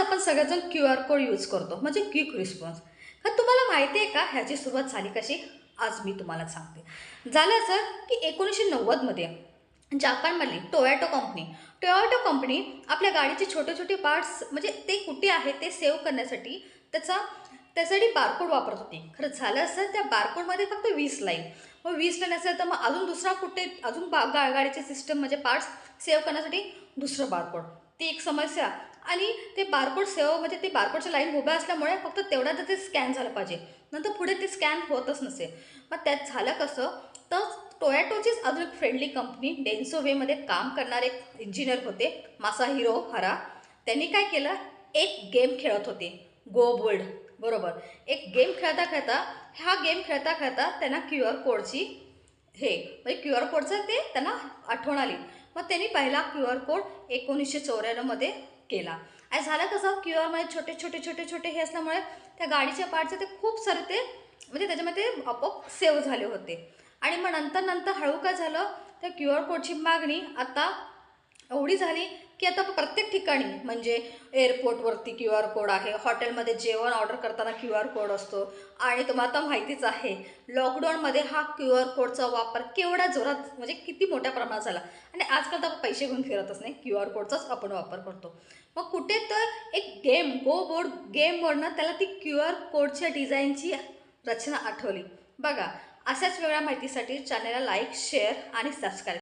आपण सगळेजण QR code use करतो म्हणजे क्विक रिस्पॉन्स. तर तुम्हाला माहिती आहे का ह्याची सुरुवात झाली कशी? आज मी तुम्हाला सांगते. झालं असं की 1990मध्ये जापानमधली टोयोटो कंपनी आपल्या गाडीचे छोटे छोटे पार्ट्स म्हणजे ते कुठे आहे ते सेव्ह करण्यासाठी त्यासाठी बारकोड वापरत होती. खरं झालं असं त्या बारकोडमध्ये फक्त 20 लाईन. मग 20 लाईन असेल तर मग अजून दुसरा कुठे अजून गाडीचे सिस्टम म्हणजे पार्ट्स सेव्ह करण्यासाठी दुसरं बारकोड. ती एक समस्या. आणि ते बारकोड सेव्ह म्हणजे ते बारकोडच्या लाईन उभ्या असल्यामुळे फक्त तेवढा तर ते स्कॅन झालं पाहिजे. नंतर पुढे ते स्कॅन होतच नसेल. मग त्यात झालं कसं, तर टोयोटोचीच अजून एक फ्रेंडली कंपनी डेन्सो वेमध्ये काम करणारे एक इंजिनियर होते, मासाहिरो हरा. त्यांनी काय केलं, एक गेम खेळत होते, गो बोल्ड. बरोबर. एक गेम खेळता खेळता हा गेम खेळता खेळता त्यांना QR कोडची म्हणजे QR कोडचं ते त्यांना आठवण आली. मग त्यांनी पहिला QR कोड 1994मध्ये केला. आणि झालं कसं, QRमध्ये छोटे छोटे छोटे छोटे हे असल्यामुळे त्या गाडीच्या पार्टचे ते खूप सारे ते म्हणजे त्याच्यामध्ये आपोआप सेव्ह झाले होते. आणि मग नंतर नंतर हळू काय झालं, त्या QR कोडची मागणी आता एवढी झाली की आता प्रत्येक ठिकाणी म्हणजे एअरपोर्टवरती QR कोड आहे, हॉटेलमध्ये जेवण ऑर्डर करताना QR कोड असतो. आणि तुम्हाला आता माहितीच आहे, लॉकडाऊनमध्ये हा QR कोडचा वापर केवढा जोरात म्हणजे किती मोठ्या प्रमाणात झाला. आणि आजकाल तर आपण पैसे घेऊन फिरतच नाही, QR कोडचाच आपण वापर करतो. मग कुठे तर एक गेम गो बोर्ड गेमवरनं त्याला ती QR कोडच्या डिझाईनची रचना आठवली. बघा, अशाच वेगळ्या माहितीसाठी चॅनलला लाईक, शेअर आणि सबस्क्राईब